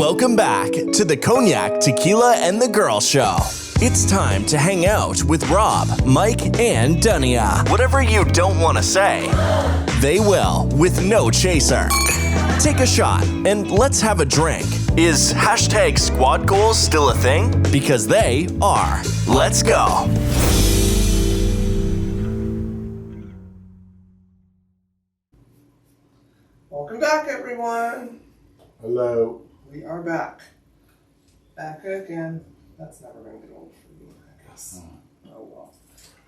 Welcome back to the Cognac, Tequila, and the Girl Show. It's time to hang out with Rob, Mike, and Dunia. Whatever you don't want to say, they will with no chaser. Take a shot and let's have a drink. Is hashtag squad goals still a thing? Because they are. Let's go. Welcome back, everyone. Hello. We are back. Back again. That's never going to get old for you, I guess. Oh, well.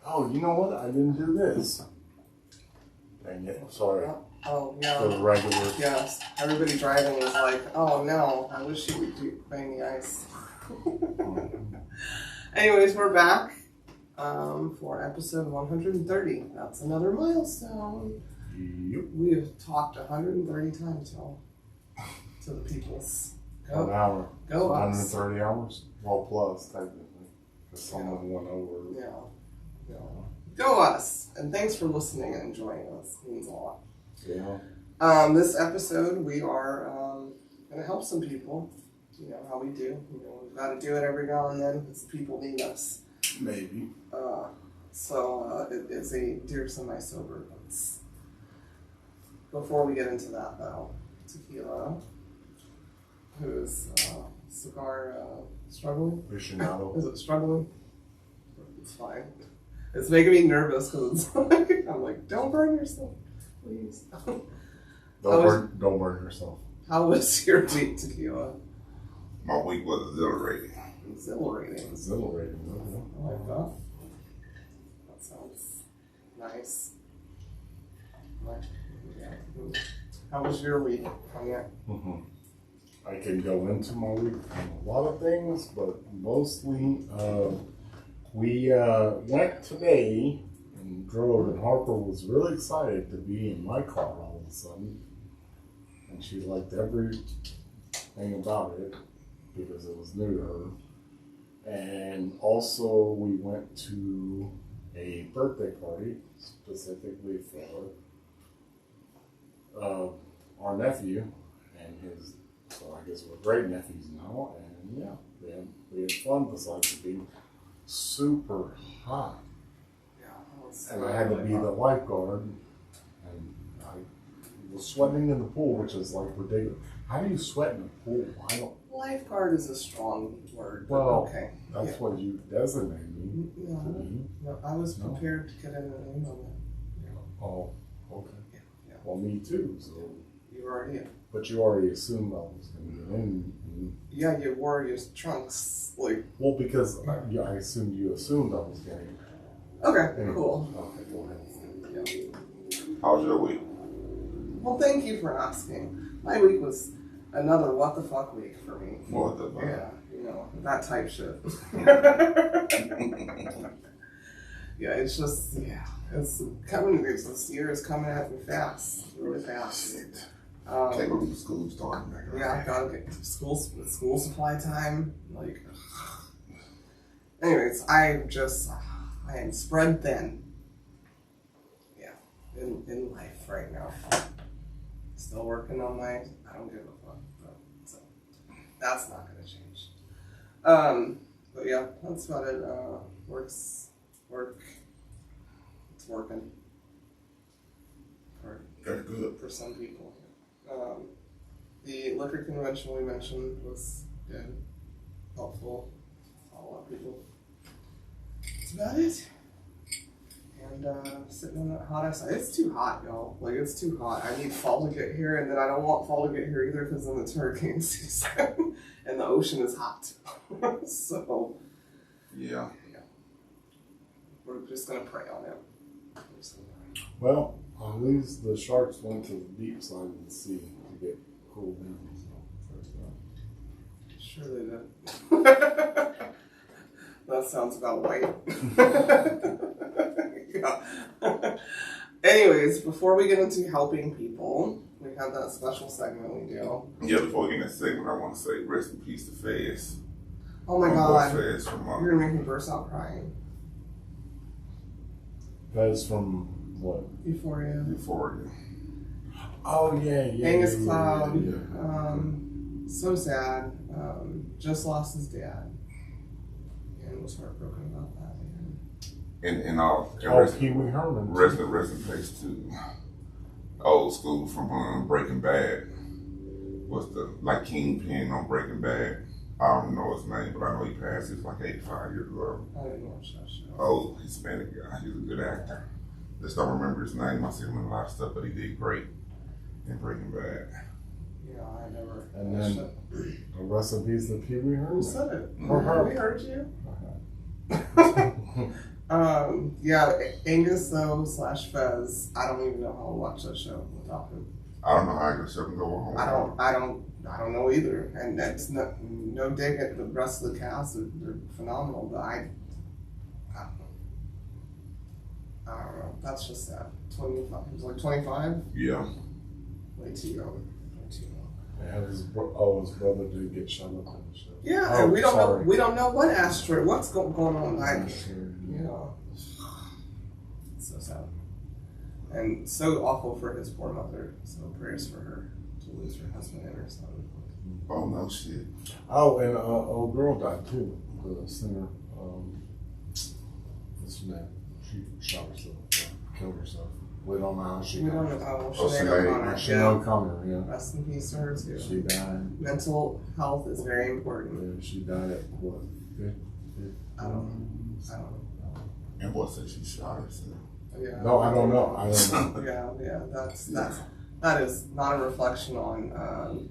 Oh, you know what? I didn't do this. Dang it. Sorry. Oh, yeah. For the regular. Yes. Everybody driving is like, oh, no. I wish you would do bang the ice. Anyways, we're back for episode 130. That's another milestone. Yep. We have talked 130 times, y'all. To the peoples. Go. An hour. Go us. 130 hours? Well, plus, technically. Because someone went over. Yeah. Go us. And thanks for listening and enjoying us. It means a lot. Yeah. This episode, we are going to help some people. You know how we do. We've got to do it every now and then because people need us. Maybe. So it is a dear semi-sober. Before we get into that, though, Tequila, who's cigar struggling? Aficionado. Is it struggling? It's fine. It's making me nervous because it's like, I'm like, don't burn yourself, please. Don't burn yourself. How was your week, Tequila? My week was exhilarating. Exhilarating. Exhilarating. I like that. That sounds nice. Yeah. How was your week, Cognac? I can go into my week on a lot of things, but mostly we went today and drove, and Harper was really excited to be in my car all of a sudden. And she liked everything about it because it was new to her. And also we went to a birthday party specifically for our nephew and his, so I guess we're great nephews now, and yeah, we had fun besides it being super hot. Yeah, And I had to be the lifeguard, and I was sweating in the pool, which is like ridiculous. How do you sweat in a pool? I don't. Lifeguard is a strong word. Well, okay. That's what you designate me. No, I was prepared to get in and on that. Oh, okay. Yeah. Well, me too. So. You already in. But you already assumed I was going to get in. Yeah, you wore your trunks, like. Well, because I assumed you assumed I was getting in. Okay, Anyway. cool. Okay, go ahead. Yeah. How was your week? Well, thank you for asking. My week was another what the fuck week for me. What the fuck? Yeah, that type shit. Yeah, it's just, it's coming, this year is coming at me fast, really fast. Shit. Can't go to school starting back. Yeah, I gotta get to school supply time, like, anyways, I am spread thin. Yeah, in life right now. Still working on my, I don't give a fuck, so that's not gonna change. But yeah, that's about it. Work, it's working. That's good. For some people. The liquor convention we mentioned was good, helpful, a lot of people. That's about it. And sitting on that hot ass, it's too hot, y'all. Like, it's too hot. I need fall to get here, and then I don't want fall to get here either because then it's hurricane season, and the ocean is hot. So, Yeah. we're just gonna pray on it. Well, at least the sharks went to the deep side of the sea to get cool down. Sure they did. That sounds about right. Yeah. Anyways, before we get into helping people, we have that special segment we do. Yeah, before we get in that segment, I want to say rest in peace to Fez. Oh my god. Fez from You're gonna make me burst out crying. That's from what? Euphoria. Euphoria. Oh, yeah. Angus Cloud. Yeah. So sad. Just lost his dad. And was heartbroken about that. And all. Pee Wee Herman. Rest in peace to old school from Breaking Bad. Was the like Kingpin on Breaking Bad? I don't know his name, but I know he passed. He was like 85 years old. I didn't watch that show. Oh, Hispanic guy. He's a good actor. Just don't remember his name. I see him in a lot of stuff, but he did great in Breaking Bad. Yeah, I never. And then the rest in peace to Pee Wee Herman. Who said it? Or her. We heard you. Yeah, Angus though / Fez. I don't even know how to watch that show without him. I don't know how English can go on. I don't know either. And that's no dig at the rest of the cast. They're phenomenal, but I don't know. That's just sad. 25. He was like 25. Yeah. Way too young. And his brother did get shot up in the show. Yeah, and we don't know what asteroid. What's going on? So sad. And so awful for his poor mother. So prayers for her to lose her husband and her son. Oh no shit. Oh, and old girl died too. The singer. What's her name? She shot herself. Killed herself. We don't know how she We died. don't know how Sinead Sinead O'Connor, yeah. Rest in peace to her too. She died. Mental health is very important. Yeah, she died at what? 50? I don't know. And what said she shot herself? Yeah. No, I don't know. Yeah. That is not a reflection on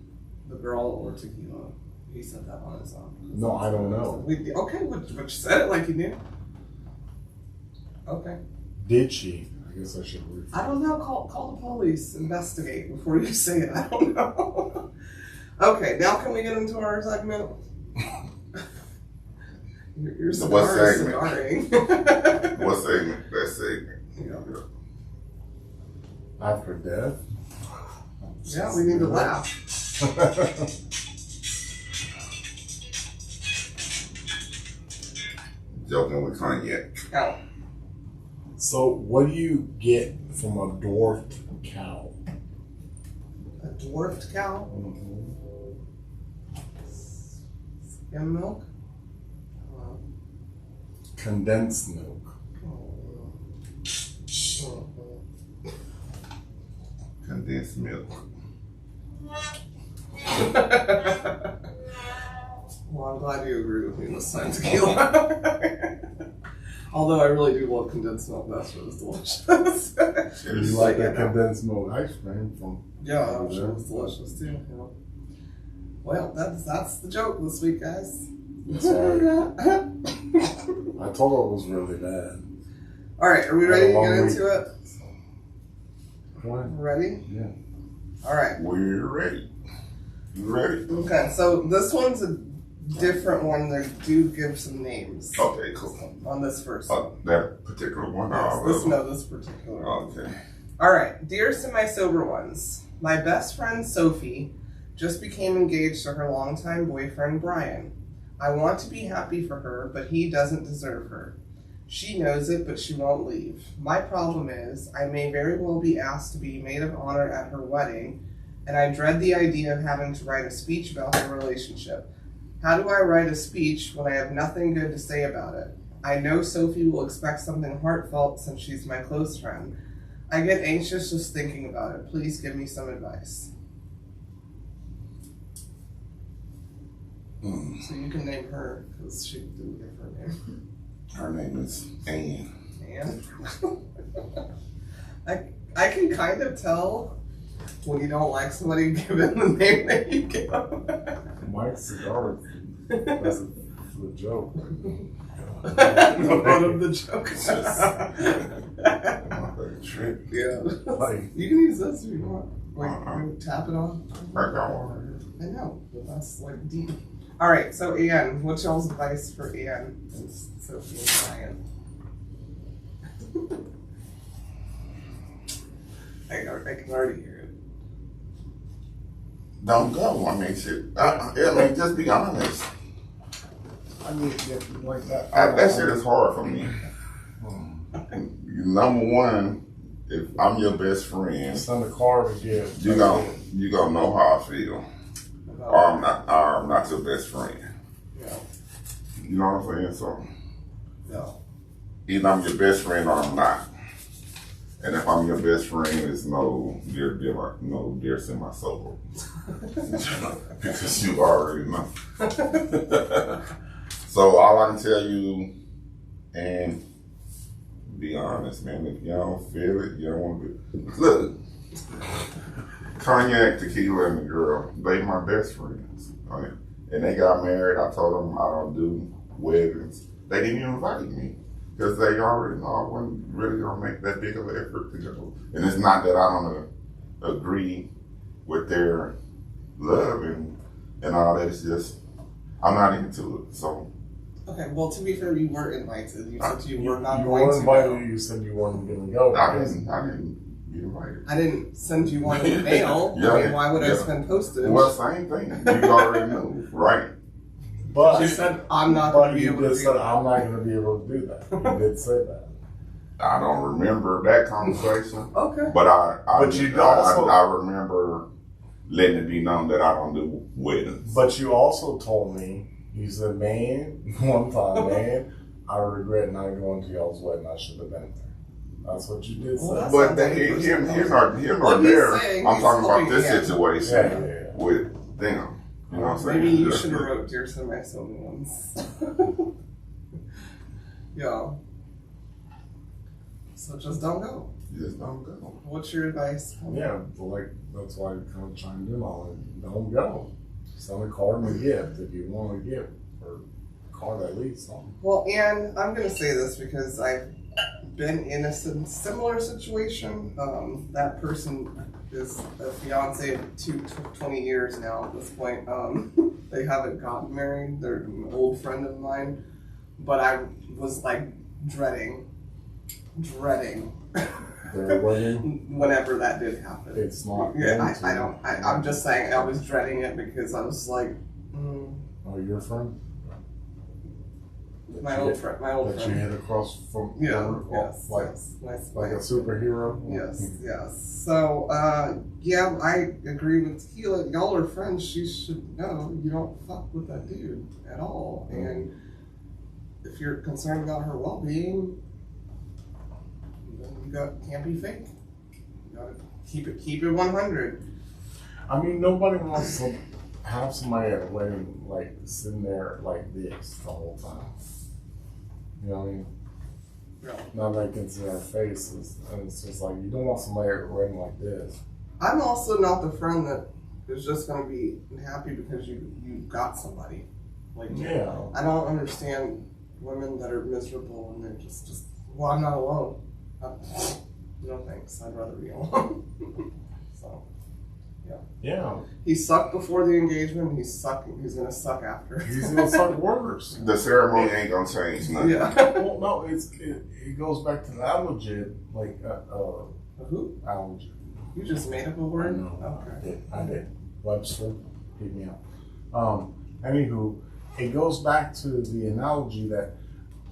the girl or Tequila. He said that on his own. No, I don't know. Okay, but you said it like you knew. Okay. Did she? I guess I should read. I don't know. Call the police. Investigate before you say it. I don't know. Okay, now can we get into our segment? Your What cigar is segment? cigaring. What segment? That segment. Yeah. After death? Yeah, we need to laugh. Joking with Cognac. Out. So, what do you get from a dwarfed cow? A dwarfed cow? Skim milk? Condensed milk. Condensed milk. Well, I'm glad you agree with me this time, Tequila. Although I really do love condensed milk, that shit is delicious. You like that condensed milk ice cream from? Yeah, I'm sure it's delicious too. Yeah. Well, that's the joke this week, guys. Sorry. I told her it was really bad. All right, are we ready to get into it? What? Ready? Yeah. All right. We're ready. You ready? Okay, so this one's a different one. They do give some names. Okay, cool. On this first one. That particular one? This particular one. Okay. All right, dearest of my sober ones, my best friend Sophie just became engaged to her longtime boyfriend Brian. I want to be happy for her, but he doesn't deserve her. She knows it, but she won't leave. My problem is, I may very well be asked to be maid of honor at her wedding, and I dread the idea of having to write a speech about the relationship. How do I write a speech when I have nothing good to say about it? I know Sophie will expect something heartfelt since she's my close friend. I get anxious just thinking about it. Please give me some advice. So you can name her, because she didn't give her name. Her name is Anne. Anne? I can kind of tell when you don't like somebody given the name that you give them. Mike's cigar. That's a joke. The butt of the joke. Trick. Yeah. Like, You can use this if you want. Like, tap it on. I got one. I know, but that's like deep. All right, so Anne, what's y'all's advice for Anne and Sophie and Brian? I can already hear it. Don't go. I mean, shit. I mean, just be honest. I need to get like that. That shit is hard for me. Number one, if I'm your best friend, Send a card to get. you gonna know how I feel. I'm not your best friend. Yeah. You know what I'm saying? So No. either I'm your best friend or I'm not. And if I'm your best friend, it's no dear semi-solo. Because you already know. So all I can tell you, and be honest, man, if you don't feel it, you don't want to. Look, Cognac, Tequila, and the girl, they my best friends. Right? And they got married. I told them I don't do weddings. They didn't even invite me. Because they already know I wasn't really going to make that big of an effort to go. And it's not that I don't agree with their love and all that. It's just, I'm not into it. So. Okay, well, to be fair, you were invited. You said you were not you going were to invited, go. you said you weren't going to go. I didn't get invited. I didn't send you one in the mail. Yeah, I mean, why would I yeah. spend postage? Well, same thing. You already knew, right? But You said I'm not going to be you able to just do said that. I'm not going to be able to do that. You did say that. I don't remember that conversation, Okay. but I remember letting it be known that I don't do weddings. But you also told me, you said, man, one time, man, I regret not going to y'all's wedding. I should have been there. That's what you did say. Well, that's But not here what nor he's there. saying, I'm he's talking about hoping, this yeah. situation Yeah. with them. You know what I'm saying? Maybe you should have wrote Dear Semi-Solo ones. Yeah. So just don't go. Just don't go. What's your advice? Yeah, like that's why I kind of chimed in on it. Don't go. Send a card and a gift if you want a gift, or a card at least. Something. Well, and I'm going to say this because I've been in a similar situation. That person is a fiance of 20 years now at this point. They haven't gotten married. They're an old friend of mine. But I was like dreading Their wedding, whenever that did happen. it's not. Yeah, going to. I'm just saying I was dreading it because I was like, Oh, your friend? my old friend. That you hit across from. Yeah, like yes, nice. like a superhero. Yes. So, yeah, I agree with Tequila. Y'all are friends. She should know you don't fuck with that dude at all. And if you're concerned about her well-being, then you can't be fake. You gotta keep it 100. I mean, nobody wants to have somebody at a wedding like sitting there like this the whole time. You know what I mean? Yeah. Not like it's in our faces, and it's just like you don't want somebody at a wedding like this. I'm also not the friend that is just gonna be happy because you got somebody. Like, Yeah. I don't understand women that are miserable and they're just well, I'm not alone. No thanks. I'd rather be alone. So, yeah. Yeah. He sucked before the engagement. He's gonna suck after. He's gonna suck worse. The ceremony ain't gonna change nothing. Yeah. Well, no, it goes back to the allergy, like Who? allergy. You just made up a I word? know. Okay. I did. Webster, hit me up. Anywho, it goes back to the analogy that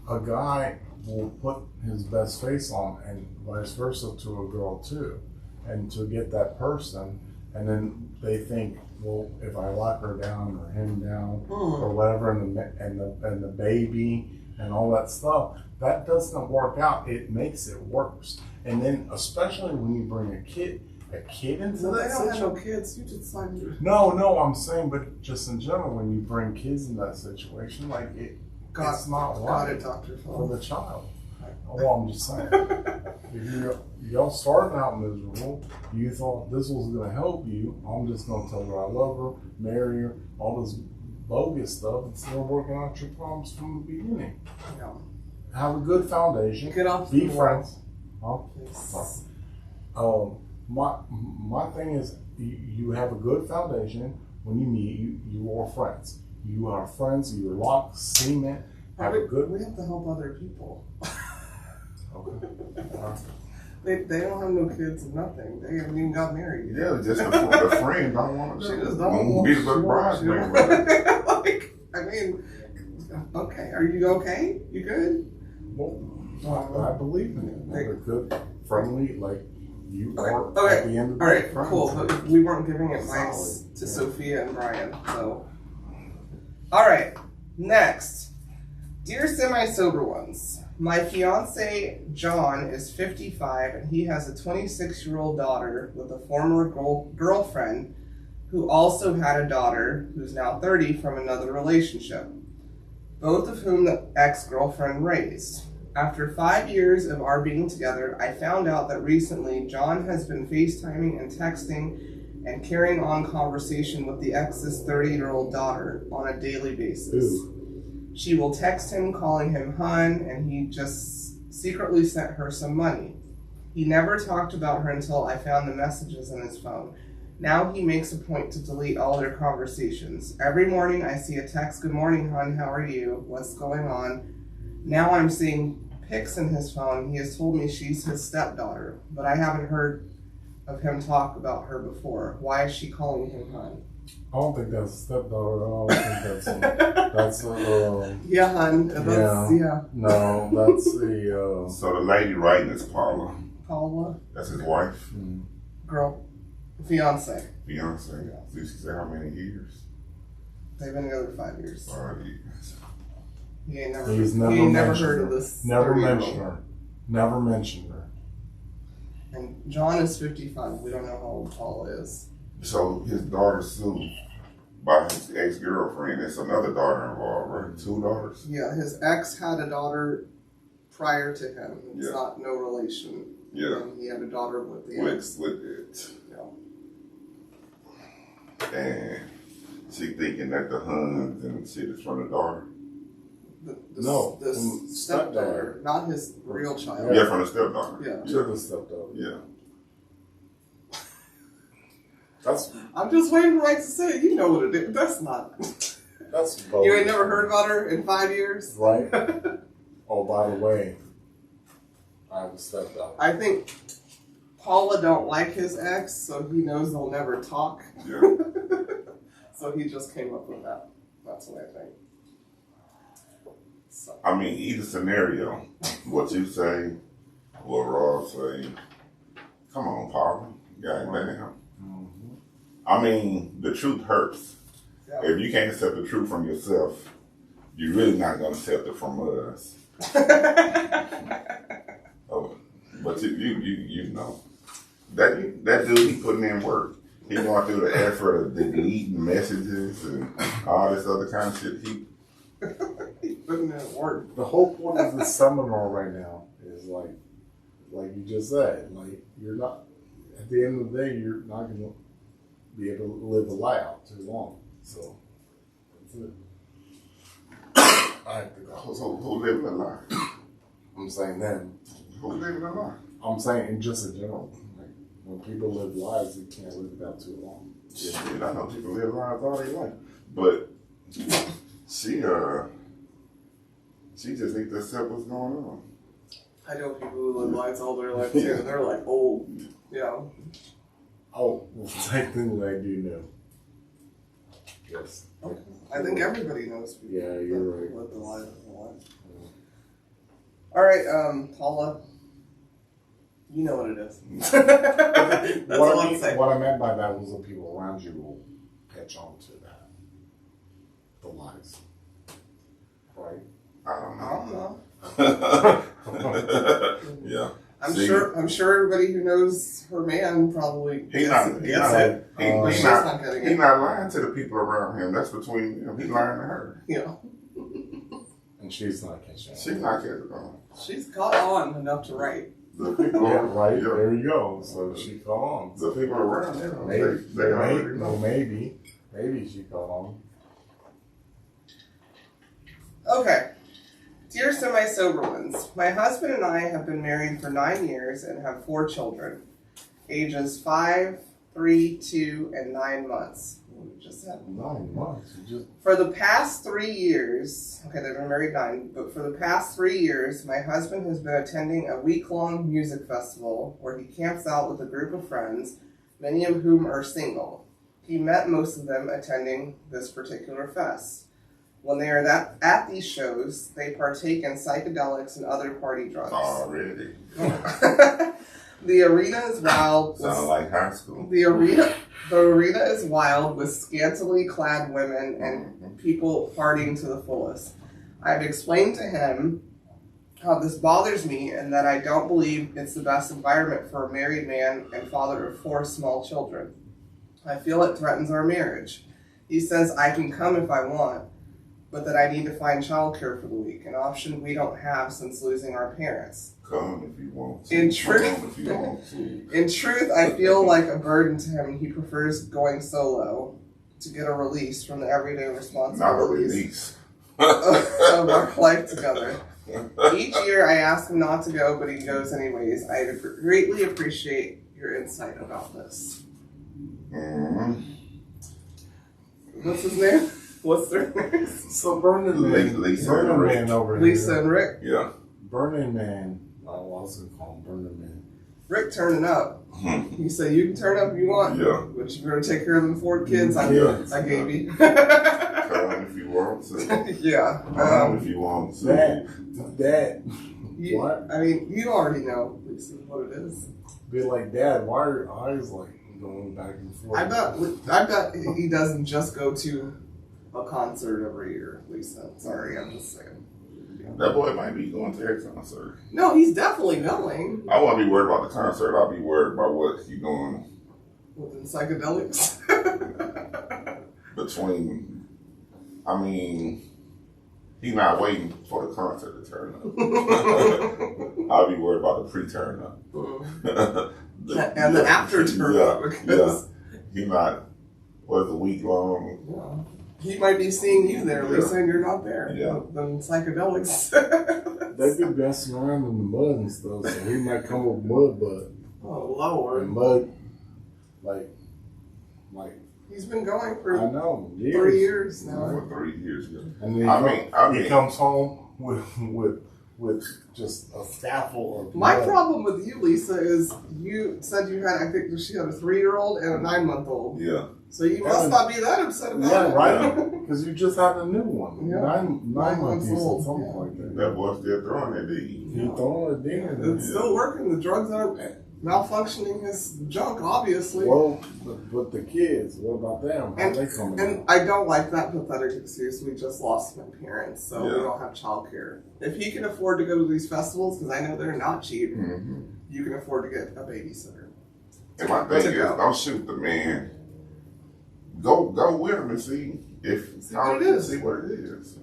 a guy will put his best face on, and vice versa to a girl too, and to get that person, and then they think, well, if I lock her down or him down or whatever, and the baby and all that stuff, that doesn't work out. It makes it worse, and then especially when you bring a kid into Well, they that don't have situation. no kids. You just like No, I'm saying, but just in general, when you bring kids in that situation, like it's not got right it, Dr. for Phil. the child. Well, I'm just saying, if y'all started out miserable, you thought this was going to help you. I'm just going to tell her I love her, marry her, all this bogus stuff. Instead of working out your problems from the beginning. Yeah. Have a good foundation. Get off Be the friends. wall. Huh? Please. My thing is, you have a good foundation. When you meet, you are friends. You are friends. You're locked, cement. Have a good. We have to help other people. Okay. They don't have no kids and nothing. They haven't even got married. Yeah, just the friend don't want to She go. just don't want Be the good bridesmaid. Like, I mean, okay. Are you okay? You good? Well, I believe in it. They're good, friendly, like you Okay. are Okay. at the end of the All day right, friends. cool. But we weren't giving advice Solid. to Yeah. Sophia and Brian, so. All right, next. Dear semi-sober ones, my fiance John is 55 and he has a 26-year-old daughter with a former girlfriend who also had a daughter who's now 30 from another relationship, both of whom the ex-girlfriend raised. After 5 years of our being together, I found out that recently John has been FaceTiming and texting and carrying on conversation with the ex's 30-year-old daughter on a daily basis. Ooh. She will text him calling him hun, and he just secretly sent her some money. He never talked about her until I found the messages in his phone. Now he makes a point to delete all their conversations. Every morning I see a text, good morning hun, how are you? What's going on? Now I'm seeing pics in his phone. He has told me she's his stepdaughter, but I haven't heard of him talk about her before. Why is she calling him hun? I don't think that's a stepdaughter. I don't think that's a Yeah, hun. That's, yeah. No, that's a So the lady writing is Paula. Paula, That's his wife, girl, fiance. fiance. Did she say how many years? They've been together 5 years. 5 years. He ain't never, He's he never ain't never mentioned heard her. of this. Never 30-year-old. mentioned her. Never mentioned her. And John is 55. We don't know how old Paula is. So his daughter sued by his ex-girlfriend. There's another daughter involved, right? 2 daughters? Yeah, his ex had a daughter prior to him. It's Yeah. not no relation. Yeah. He had a daughter with the ex. With it. Yeah. And she thinking that the Huns and shit is from the daughter. The stepdaughter, not his real child. Yeah, from the stepdaughter. Yeah. To the stepdaughter. Yeah. That's I'm just waiting for Mike to say it. You know what it is. That's not. both. You ain't never heard about her in 5 years? Right? Oh, by the way, I have a stepdaughter. I think Paula don't like his ex, so he knows they'll never talk. Yeah. So he just came up with that. That's what I think. So. I mean, either scenario, what you say, what Rob say, come on, Paula. Goddamn. I mean, the truth hurts. Yeah. If you can't accept the truth from yourself, you're really not going to accept it from us. Oh, but you know. That dude, he putting in work. He going through the effort of deleting messages and all this other kind of shit. He's putting in work. The whole point of this seminar right now is like you just said, like you're not, at the end of the day, you're not going to be able to live a lie out too long. So, that's it. I have to go. Who living a lie? I'm saying them. Who living a lie? I'm saying in just in general. Like, when people live lives, they can't live it out too long. Shit, I know people live lives all their life. But she just needs to accept what's going on. I know people who live lives all their life too. They're like old. Yeah. Oh, technically I do know. Yes. I think everybody knows people. Yeah, you're right. What the life is like. All right, Paula. You know what it is. That's all I'm saying. What I meant by that was the people around you will catch on to that. The lies. Right? I don't know. Yeah. I'm sure everybody who knows her man probably He's gets not it. But she's not getting He's it. not lying to the people around him. That's between him. He's lying to her. Yeah. And she's not catching on. She's not catching on. She's caught on enough to write. The people, Yeah, right. yeah. There you go. So she caught on. The people around him, Maybe, they already know. maybe she caught on. Okay. Dear semi-sober ones, my husband and I have been married for 9 years and have 4 children, ages 5, 3, 2, and 9 months. We just had 9 months. You just For the past 3 years, okay, they've been married 9, but for the past 3 years, my husband has been attending a week-long music festival where he camps out with a group of friends, many of whom are single. He met most of them attending this particular fest. When they are at these shows, they partake in psychedelics and other party drugs. Already. The arena is wild. Sound like high school. The arena is wild with scantily clad women and people partying to the fullest. I've explained to him how this bothers me and that I don't believe it's the best environment for a married man and father of 4 small children. I feel it threatens our marriage. He says I can come if I want, but that I need to find childcare for the week, an option we don't have since losing our parents. Come if you want to. In truth, Come if you want to. In truth, I feel like a burden to him, and he prefers going solo to get a release from the everyday Not a responsibilities release. of our life together. Each year, I ask him not to go, but he goes anyways. I greatly appreciate your insight about this. Mm-hmm. What's his name? What's their names? So Burning Man, Lisa Burning and Rick. Man over Lisa here. and Rick. Yeah. Burning Man. I was gonna call him Burning Man. Rick turning up. He said, "You can turn up if you want, Yeah. but you better take care of them 4 kids I gave you." Come if you want to. Yeah. Come if you want to. Dad. What? I mean, you already know, Lisa, what it is. Be like, Dad, why are your eyes like going back and forth? I bet he doesn't just go to a concert every year, Lisa. Sorry, I'm just saying. That boy might be going to a concert. No, he's definitely going. I won't be worried about the concert. I'll be worried about what he's doing With the psychedelics. between. I mean, he's not waiting for the concert to turn up. I'll be worried about the pre-turn up. And the after turn up. Because he's not. Was a week long. yeah. He might be seeing you there, Lisa, and you're not there. Yeah. The psychedelics. They be messing around in the mud and stuff, so he might come with mud, but Oh, Lord. and mud, like He's been going I for know 3 years now. For 3 years ago. And then I mean, he comes home with just a staffel of My mud. problem with you, Lisa, is you said you had, I think she had a 3-year-old and a 9-month-old. Yeah. So you must not be that upset about Yeah, it. right. Because you just had a new one. Yeah. 9 months months old, old, something yeah. like that. That boy still throwing that D. He throwing it in. It's still working. The drugs are malfunctioning his junk, obviously. Well, but the kids, what about them? How they coming And I don't like that pathetic excuse. We just lost my parents, so we Yeah. don't have childcare. If he can afford to go to these festivals, because I know they're not cheap, Mm-hmm. you can afford to get a babysitter. And my thing is, don't shoot the man. Go with him and see if See what it is. See what it is.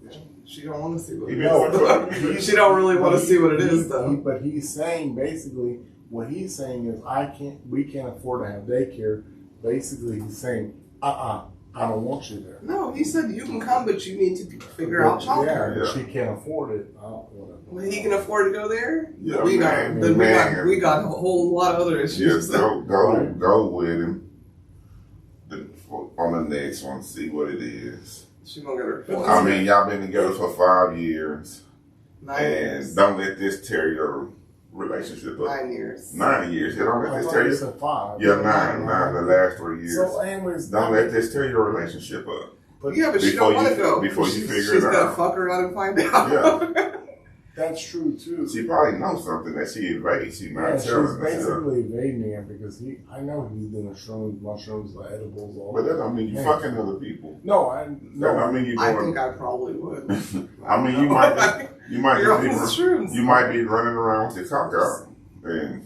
Yeah. She don't want to see what He it been is. going She don't really want to see what it is, though. But he's saying basically what he's saying is we can't afford to have daycare. Basically, he's saying I don't want you there. No, he said you can come, but you need to figure out childcare. Yeah, she can't afford it. Whatever. Well, he can afford to go there. Yeah, we man, got man. we got a whole lot of other issues. Just go with him. On the next one, see what it is. She gonna get her. I mean, y'all been together for 5 years, 9 and years. don't let this tear your relationship up. 9 years. 9 years. Yeah, don't let I this thought tear you you. said 5. Yeah, nine. The last 3 years. So, anyways, Don't let this tear your relationship up. But Yeah, but she Before don't want to you- go. before you She's- figure she's it gonna out. fuck around and find out. Yeah. that's true too. She probably knows something that she evades. She Yeah, not she's telling us. basically evading him because I know he's doing shrooms, mushrooms, edibles, all But that that. don't mean you Yeah. fucking other people. No, That don't mean you I doing. think I probably would. I mean, you might You're on the just shrooms. you might be running around with your cock out, and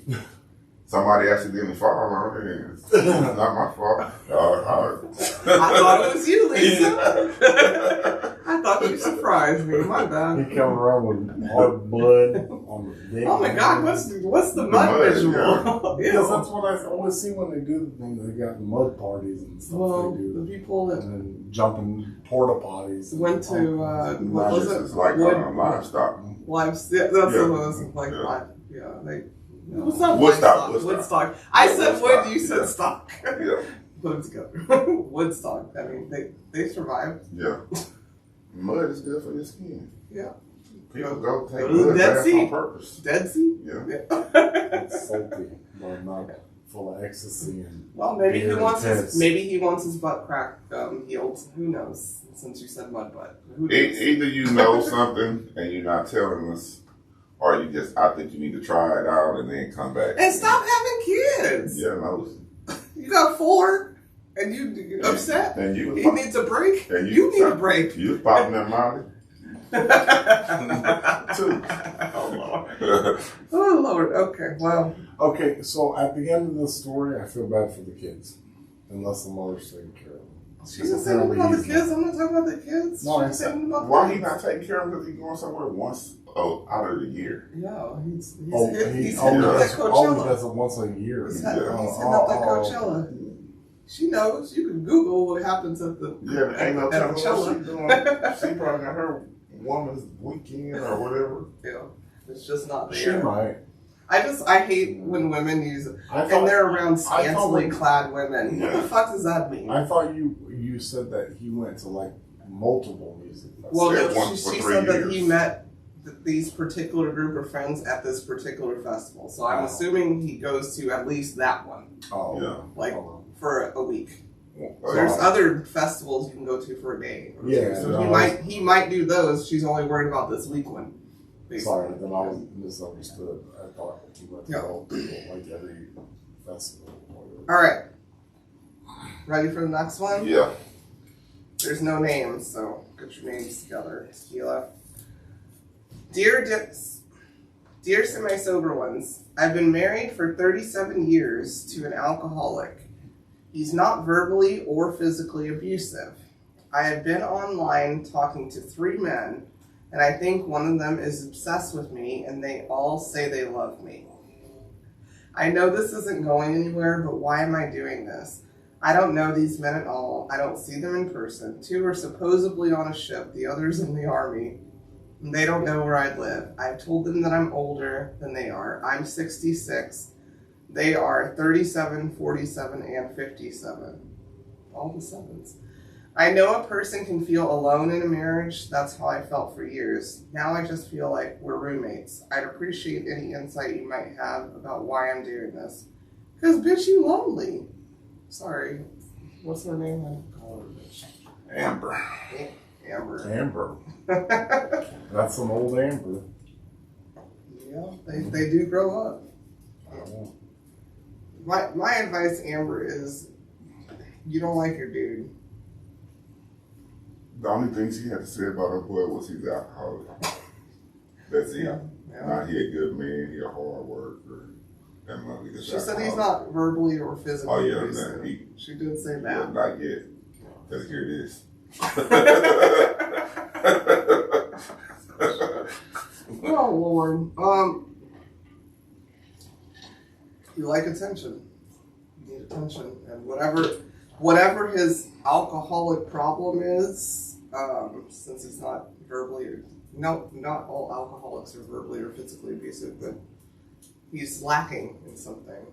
somebody accidentally fall on it. It's not my fault. I thought it was you, Lisa. I thought you surprised me. My he bad. come around with hard blood on the dick. Oh my God, what's the mud mud, visual? Because that's what I always see when they do the things. They got mud parties and stuff Well, they do. the people that And then jumping porta potties. went to what was This it? is like livestock. Lives. Yeah, that's Yeah. what it was. Like Yeah. live. Yeah, they. It was not Woodstock, livestock, Woodstock. Woodstock. I Yeah, said Woodstock, wood. You said yeah. stock. Yeah, Put them together. Woodstock. I mean, they survived. yeah. Mud is good for your skin. Yeah. People go take Go to the mud Dead baths Sea. on purpose. Dead Sea. Yeah. It's salty, but not full of ecstasy and Well, maybe he beer wants and his piss. maybe he wants his butt crack healed. Who knows? Since you said mud butt. Who knows? Either you know something and you're not telling us, Or I think you need to try it out and then come back. And stop having kids. Yeah, no. You got 4, and you upset? And you He needs a break? And you need a break. You was popping that Molly. Too. Oh, Lord. Oh, Lord. Okay, well. Okay, so at the end of the story, I feel bad for the kids. Unless the mother's taking care of them. She's not saying about the kids. I'm not talking about the kids. No, She's saying about the Why kids. he not taking care of him? Because he's going somewhere once out of the year. No, he's He hitting up that does Coachella. it once a year. He's hitting up that Coachella. She knows. You can Google what happens at the Ain't no telling Coachella. what she doing. She probably got her woman's weekend or whatever. Yeah, it's just not there. She might. I hate when women use it, I and thought, they're around scantily clad women. What the fuck does that mean? I thought you said that he went to like multiple music festivals. Well, Yeah, no, one she for 3 said that he years. met these particular group of friends at this particular festival. So I'm assuming he goes to at least that one, Oh, Yeah. like for a week. Well, There's other festivals you can go to for a day. Or Yeah, two. So no, he might do those. She's only worried about this week one. basically. sorry, then I was misunderstood. I thought he went to Yeah. multiple, like every festival. All right. Ready for the next one? Yeah. There's no names, so get your names together. Tequila. Dear semi-sober ones, I've been married for 37 years to an alcoholic. He's not verbally or physically abusive. I have been online talking to 3 men, and I think one of them is obsessed with me, and they all say they love me. I know this isn't going anywhere, but why am I doing this? I don't know these men at all. I don't see them in person. 2 are supposedly on a ship, the others in the army. And they don't know where I live. I've told them that I'm older than they are. I'm 66. They are 37, 47, and 57. All the 7s. I know a person can feel alone in a marriage. That's how I felt for years. Now I just feel like we're roommates. I'd appreciate any insight you might have about why I'm doing this. Because, bitch, you lonely. Sorry. What's her name? I call her bitch. Amber. Amber. Amber. That's some old Amber. Yeah, they do grow up. I don't know. My advice, Amber, is you don't like your dude. The only thing she had to say about her boy was he's alcoholic. That's it. Yeah. Nah, he a good man. He a hard worker. And money is She said he's not verbally or physically Oh, yeah, abusive. nah, he- She did say Yeah, that. not yet. Let's hear this. Oh Lord. You like attention. You need attention. And whatever his alcoholic problem is, since he's not verbally not all alcoholics are verbally or physically abusive, but he's lacking in something.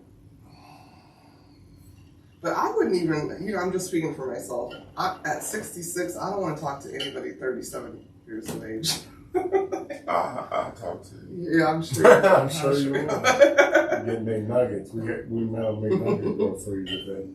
But I wouldn't even, I'm just speaking for myself. At 66, I don't want to talk to anybody 37 years of age. I'll talk to you. Yeah, I'm sure. I'm sure you will. Getting big nuggets. We make nuggets go for you today.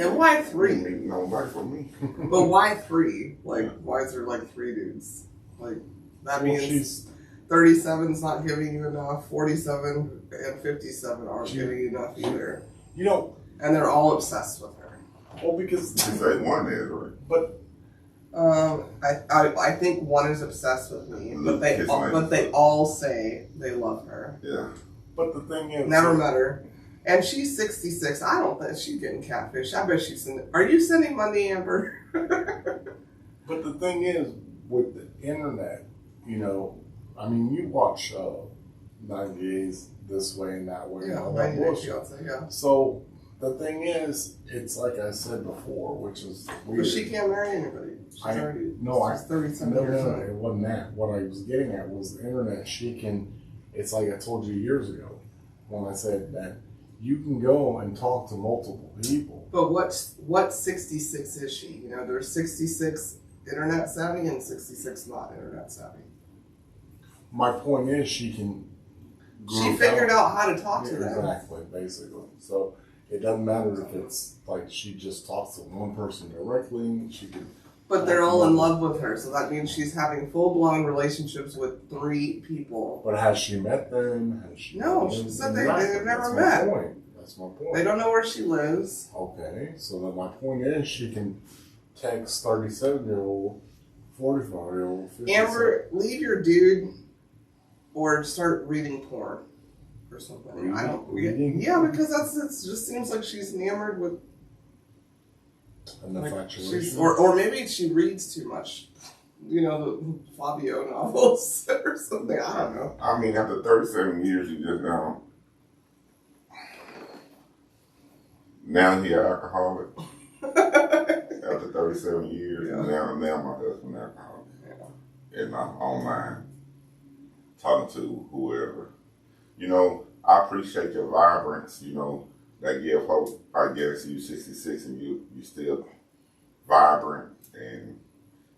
And why Ain't 3? meeting nobody for me. But why 3? Like, why is there like 3 dudes? Like, that Well, means she's 37's not giving you enough, 47 and 57 aren't giving you enough either. you know, And they're all obsessed with her. well, because She say one is, right? but I think one is obsessed with me, but they all say they love her. Yeah. but the thing is, Never met her. And she's 66. I don't think she's getting catfish. I bet she's sending. Are you sending money, Amber? But the thing is, with the internet, I mean, you watch 90 Days this way and that way. and Yeah, all that 90 Day bullshit. Fiancé, yeah. So the thing is, it's like I said before, which is weird. But she can't marry anybody. She's She's 37 years old. it wasn't that. What I was getting at was the internet. It's like I told you years ago when I said that you can go and talk to multiple people. But what 66 is she? There's 66 internet savvy and 66 not internet savvy. My point is, she can. She figured out how to talk to them. Exactly, basically. So it doesn't matter if it's like she just talks to one person directly. She could But they're all in love with her, so that means she's having full-blown relationships with 3 people. But has she met them? No, she said they've never met. That's my point. They don't know where she lives. Okay, so then my point is she can text 37-year-old, 45-year-old, 57. Amber, leave your dude or start reading porn or something. Reading? Yeah, because it just seems like she's enamored with... An infatuation? Or maybe she reads too much. You know, the Fabio novels or something. I don't know. I mean, after 37 years, you just now. Now he an alcoholic. After 37 years, now my husband an alcoholic. Yeah. And I'm online talking to whoever. You know, I appreciate your vibrance. You know, that give hope. I guess you 66 and you still vibrant and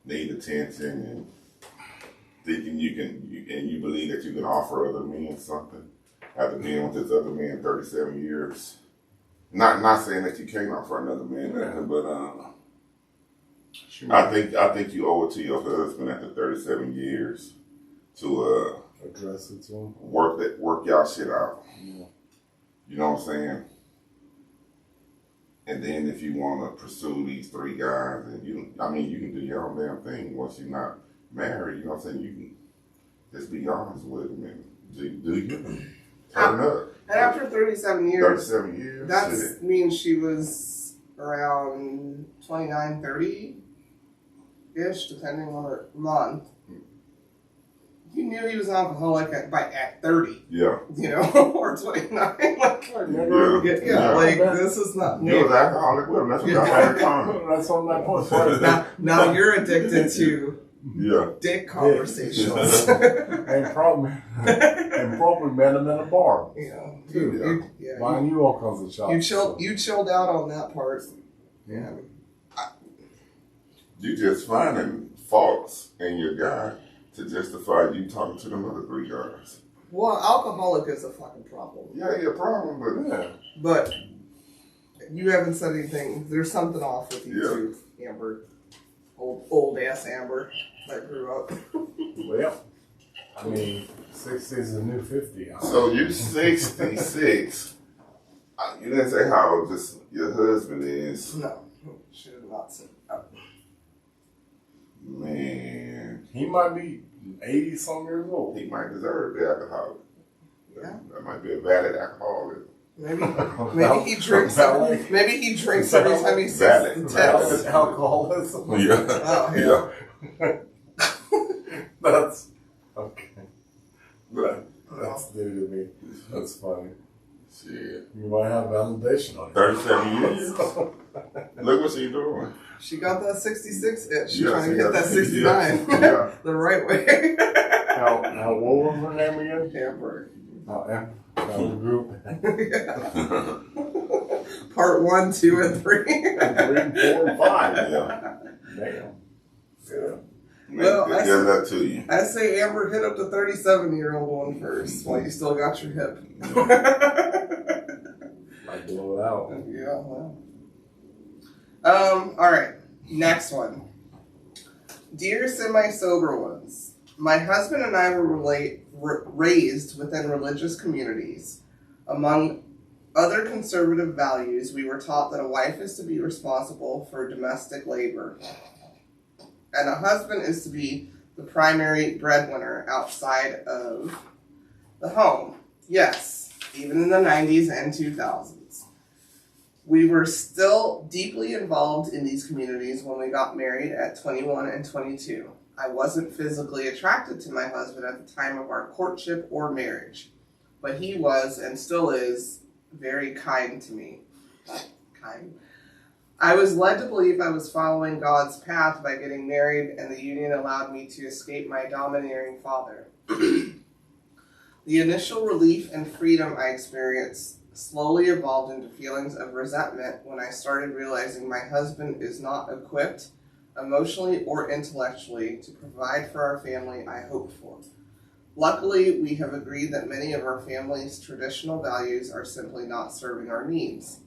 need attention and thinking you believe that you can offer other men something after being with this other man 37 years. Not saying that you can't offer another man nothing, but I think you owe it to your husband after 37 years to address it to him. Work y'all shit out. Yeah. You know what I'm saying? And then if you want to pursue these 3 guys, and you can do your own damn thing once you're not married. You know what I'm saying? You can just be honest with them and do you turn up. And after 37 years, 37 years, that means she was around 29, 30-ish, depending on her month. You knew he was an alcoholic at 30. Yeah. You know, or 29. This is not new. You're an alcoholic with him. That's what y'all had. That's on that point. Now you're addicted to dick conversations. and probably met him in a bar. Yeah. Buying you all kinds of shots. You chilled out on that part. Yeah. You just finding faults in your guy to justify you talking to them other 3 guys. Well, alcoholic is a fucking problem. Yeah, a problem, but But you haven't said anything. There's something off with you too, Amber. Old ass Amber that grew up. Well, I mean, 60 is the new 50. So you 66. You didn't say how old your husband is. No, she did not say that. Man, he might be 80-some years old. He might deserve to be alcoholic. Yeah, that might be a valid alcoholic. Maybe he drinks. Maybe he drinks every time he sees valid alcoholism. Yeah. Oh, yeah. That's okay. That's new to me. That's funny. Shit. You might have validation on it. 37 years. Look what she's doing. She got that 66 itch. She's trying to get that 69 the right way. Now, what was her name again? Amber. Group. Part 1, 2, and 3. 3, 4, and 5. Yeah. Damn. Yeah. Well, I give that to you. I say Amber hit up the 37-year-old one first while you still got your hip. Might blow it out. Yeah, well. Alright. Next one. Dear semi-sober ones, my husband and I were raised within religious communities. Among other conservative values, we were taught that a wife is to be responsible for domestic labor, and a husband is to be the primary breadwinner outside of the home. Yes, even in the 90s and 2000s. We were still deeply involved in these communities when we got married at 21 and 22. I wasn't physically attracted to my husband at the time of our courtship or marriage, but he was and still is very kind to me. Kind. I was led to believe I was following God's path by getting married, and the union allowed me to escape my domineering father. The initial relief and freedom I experienced slowly evolved into feelings of resentment when I started realizing my husband is not equipped, emotionally or intellectually, to provide for our family I hoped for. Luckily, we have agreed that many of our family's traditional values are simply not serving our needs.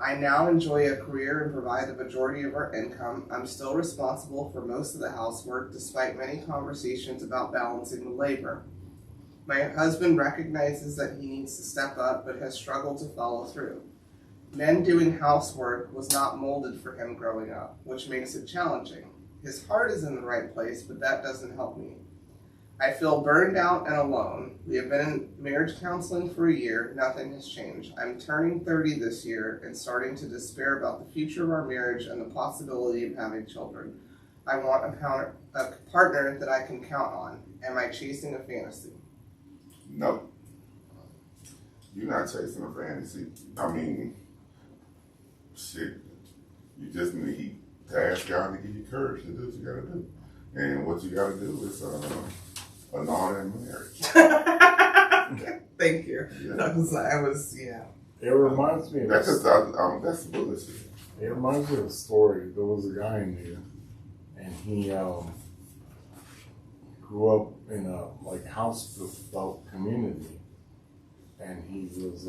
I now enjoy a career and provide the majority of our income. I'm still responsible for most of the housework, despite many conversations about balancing the labor. My husband recognizes that he needs to step up, but has struggled to follow through. Men doing housework was not molded for him growing up, which makes it challenging. His heart is in the right place, but that doesn't help me. I feel burned out and alone. We have been in marriage counseling for a year. Nothing has changed. I'm turning 30 this year and starting to despair about the future of our marriage and the possibility of having children. I want a partner that I can count on. Am I chasing a fantasy? No. You're not chasing a fantasy. I mean, shit. You just need to ask God to give you courage to do what you gotta do. And what you gotta do is annul that marriage. Thank you. Yeah. It reminds me of that's bullshit. It reminds me of a story. There was a guy I knew, and he grew up in a house-built community, and he was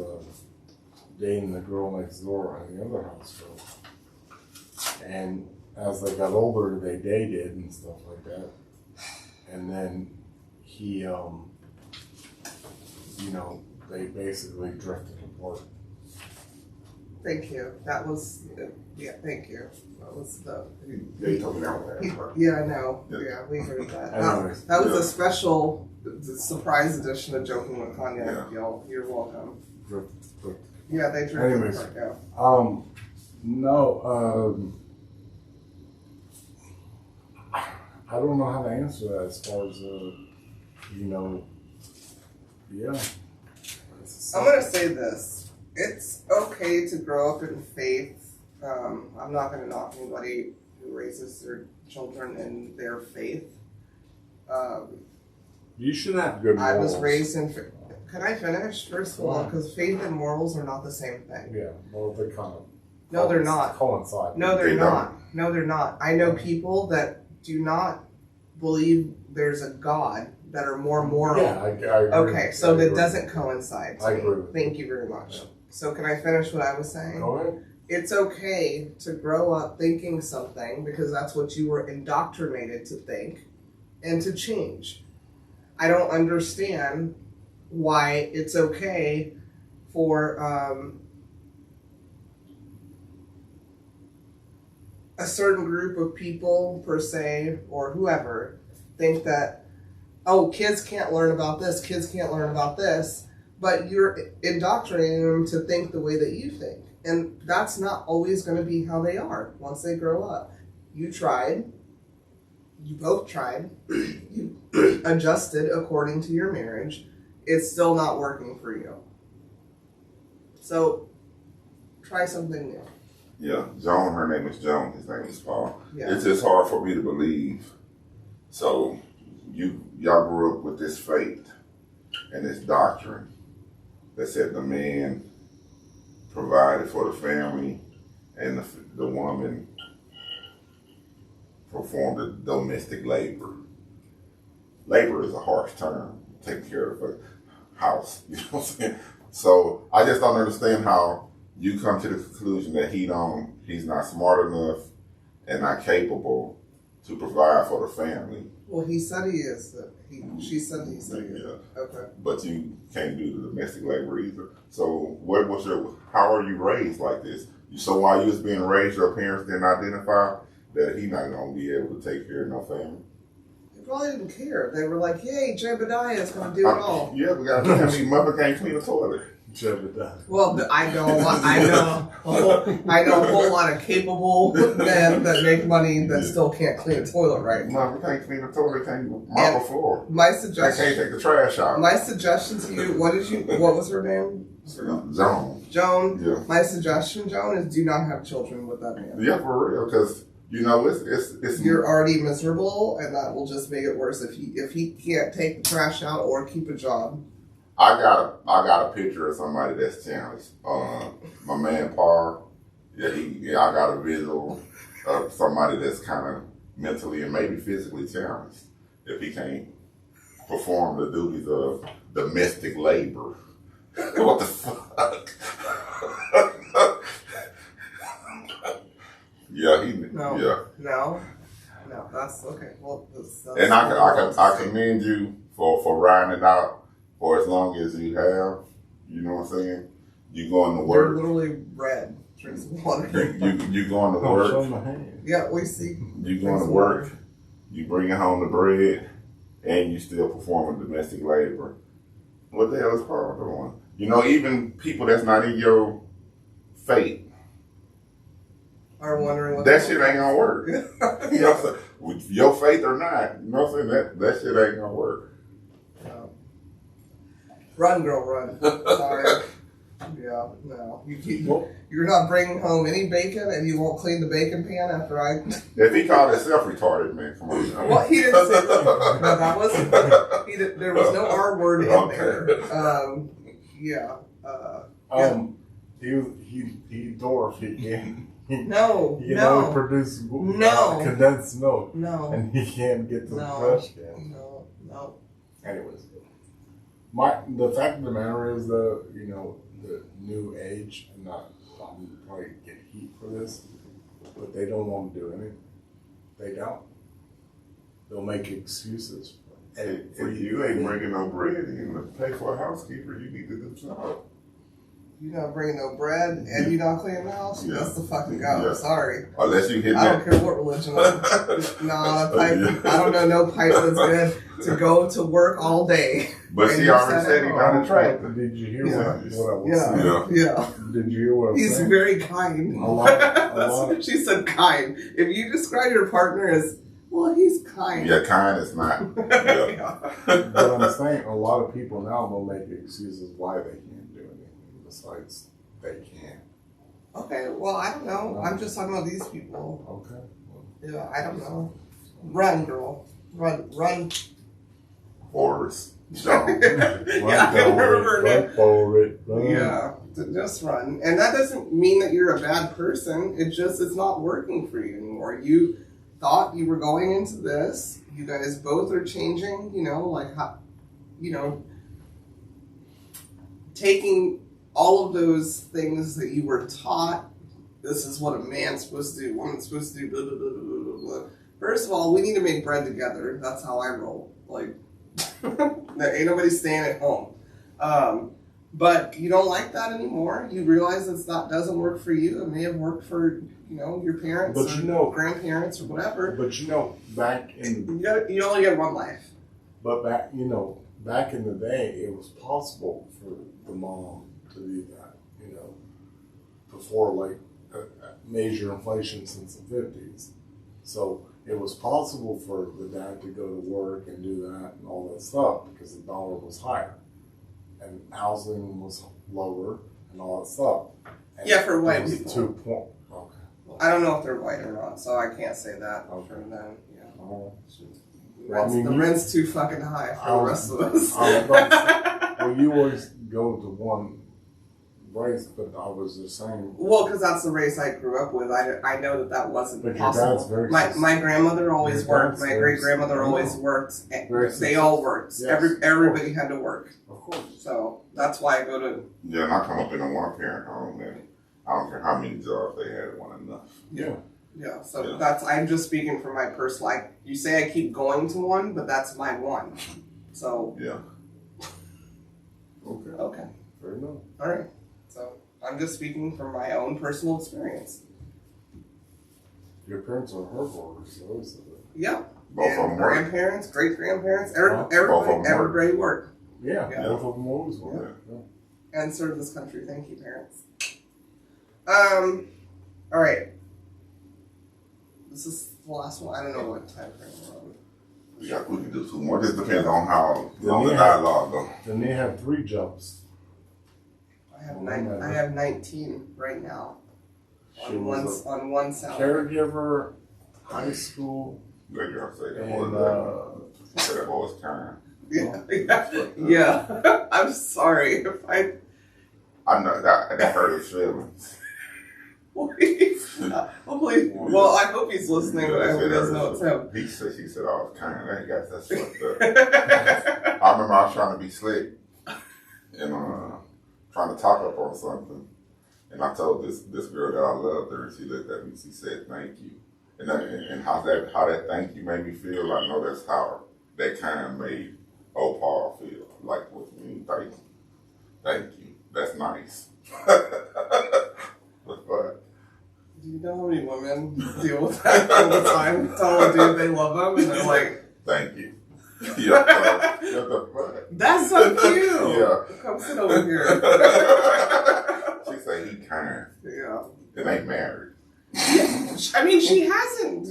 dating the girl next door on the other house built. And as they got older, they dated and stuff like that. And then he, they basically drifted apart. Thank you. That was, thank you. That was the... Yeah, you told me that one. Yeah, I know. Yeah, we heard that. That was a special surprise edition of Joking with Cognac. Yeah. You're welcome. Drifted. Yeah, they drifted apart, yeah. I don't know how to answer that as far as, yeah. I'm going to say this. It's okay to grow up in faith. I'm not going to knock anybody who raises their children in their faith. You should have good morals. I was raised in faith. Can I finish, first of all? Because faith and morals are not the same thing. Yeah, well, they kind of... No, they're not. Coincide. No, they're not. No, they're not. I know people that do not believe there's a God that are more moral. Yeah, I agree. Okay, so that doesn't coincide. I agree. Thank you very much. Yeah. So can I finish what I was saying? Go ahead. It's okay to grow up thinking something because that's what you were indoctrinated to think and to change. I don't understand why it's okay for a certain group of people, per se, or whoever, think that, oh, kids can't learn about this, kids can't learn about this, but you're indoctrinating them to think the way that you think. And that's not always going to be how they are once they grow up. You tried. You both tried. You adjusted according to your marriage. It's still not working for you. So, try something new. Yeah, Joan, her name is Joan, his name is Paul. Yeah. It's just hard for me to believe. So, y'all grew up with this faith and this doctrine that said the man provided for the family and the woman performed the domestic labor. Labor is a harsh term, taking care of a house, you know what I'm saying? So I just don't understand how you come to the conclusion that he's not smart enough and not capable to provide for the family. Well, he said he is. She said he said he is. Yeah. Okay. But you can't do the domestic labor either. So how are you raised like this? So while you was being raised, your parents didn't identify that he not going to be able to take care of no family? They probably didn't care. They were like, yay, Jebediah is going to do it all. Yeah, we got to mother can't clean the toilet. Jebediah. Well, I know a whole lot of capable men that make money that still can't clean a toilet right. Mother can't clean the toilet, can't mop the floor. My They suggestion. can't take the trash out. My suggestion to you. What was her name? Joan. Joan. Yeah. My suggestion, Joan, is do not have children with that man. Yeah, for real, because it's You're already miserable, and that will just make it worse if he can't take the trash out or keep a job. I got a picture of somebody that's challenged. My man Parr, I got a visual of somebody that's kind of mentally and maybe physically challenged if he can't perform the duties of domestic labor. What the fuck? Yeah, No. yeah. No, that's okay. Well, that's And I commend you for riding it out for as long as you have. You know what I'm saying? You going to They're work. literally red. Drink some water. You going to Show work. my hand. Yeah, we see. You going to work. You bringing home the bread, and you still performing domestic labor. What the hell is Carl doing? You know, even people that's not in your fate, Are wondering what that shit ain't gonna work. You know what Yeah. I'm saying? With your faith or not, you know what I'm saying? That shit ain't gonna work. Run, girl, run. Sorry. Yeah, no. You're not bringing home any bacon, and you won't clean the bacon pan after I. If he called himself retarded, man, come on now. Well, he didn't say that. No, that wasn't. There was no R word in there. Yeah. He dwarf. He can only produce condensed milk. No. And he can't get to the trash can. No. Anyways, the fact of the matter is the new age, and I'm probably get heat for this, but they don't want to do anything. They don't. They'll make excuses. If you ain't bringing no bread in to pay for a housekeeper, you need to do something. You're not bringing no bread, and you're not cleaning the house. Yeah. That's the fucking go. Yeah. Sorry. Unless you hit I that. don't care what religion. Nah, pipe. I don't know no pipe that's good to go to work all day. But And she you already said said it he wrong. got a tractor. Did you hear Yeah. what I was saying? Yeah. Did you hear what I was He's saying? very kind. A lot. That's what she said, kind. If you describe your partner as, well, he's kind. Yeah, kind is not. Yeah. But I'm saying a lot of people now will make excuses why they can't do anything besides they can't. Okay, well, I don't know. I'm just talking about these people. Okay. Yeah, I don't know. Run, girl. Run. Forrest. Jump. Yeah, I remember that. Run for it. Run. Yeah, just run. And that doesn't mean that you're a bad person. It's not working for you anymore. You thought you were going into this. You guys both are changing, taking all of those things that you were taught. This is what a man's supposed to do, woman's supposed to do, blah, blah, blah, blah, blah, blah. First of all, we need to make bread together. That's how I roll. There ain't nobody staying at home. But you don't like that anymore. You realize that doesn't work for you. It may have worked for your parents or grandparents or whatever. But back in you only get one life. But back in the day, it was possible for the mom to do that. Before major inflation since the 50s, so it was possible for the dad to go to work and do that and all that stuff because the dollar was higher and housing was lower and all that stuff. And yeah, for white people. Okay. I don't know if they're white or not, so I can't say that for them. Yeah. The rent's too fucking high for the rest of us. Well, you always go to one race, but I was just saying. Well, because that's the race I grew up with. I know that wasn't but possible. Your dad's very my grandmother always worked. My great grandmother always worked. They all worked. Yes, everybody had to work. Of course. So that's why I go to. Yeah, and I come up in a one-parent home, and I don't care how many jobs they had, it wasn't enough. Yeah. Yeah. So I'm just speaking from my personal. You say I keep going to one, but that's my one. So. Yeah. Okay. Fair enough. All right. So I'm just speaking from my own personal experience. Your parents are herbivores, so is it? Yeah. Both of them work. Grandparents, great grandparents, everybody worked. Yeah, both of them always work. Yeah. And serve this country. Thank you, parents. All right. This is the last one. I don't know what time frame we're on. We can do two more. This depends on how long the dialogue goes. Then they have 3 jumps. I have 19 right now. On one salary. Caregiver, high school. Good girl say that and, that boy's kind. Yeah. I'm sorry if I know that hurt his feelings. Hopefully, well, I hope he's listening, but I hope he doesn't know it's him. She said, I was kind. I got that fucked up. I remember I was trying to be slick and trying to talk up on something. And I told this girl that I loved her, and she looked at me and she said, "Thank you." And how that thank you made me feel, I know that's how that kind made old Paul feel. Like, what you mean, thank you. That's nice. But do you know how many women deal with that all the time? Tell a dude they love them, and they're like, thank you. Yeah, what the fuck? that's so cute. Yeah. Come sit over here. She say he kind. Yeah. And ain't married. Yeah. I mean, she hasn't.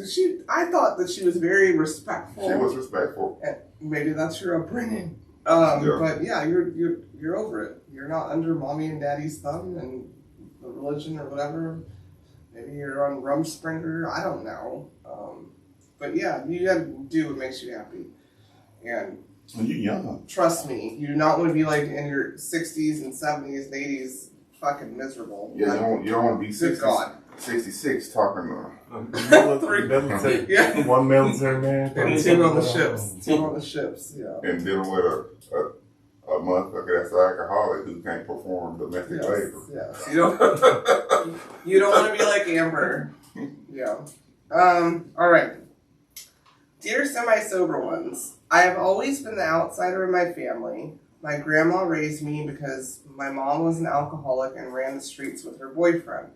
I thought that she was very respectful. She was respectful. And maybe that's your upbringing. Yeah. But yeah, you're over it. You're not under mommy and daddy's thumb and the religion or whatever. Maybe you're on Rumspringer. I don't know. But yeah, you gotta do what makes you happy. And you young. trust me, you do not want to be like in your 60s and 70s and 80s fucking miserable. Yeah, you don't want to be 60, God. 66 talking military, Yeah. one military man, And two on the ships. Two on the ships, yeah. and dealing with a motherfucker that's an alcoholic who can't perform domestic labor. Yes. You don't want to be like Amber. Yeah. All right. Dear semi-sober ones, I have always been the outsider in my family. My grandma raised me because my mom was an alcoholic and ran the streets with her boyfriend.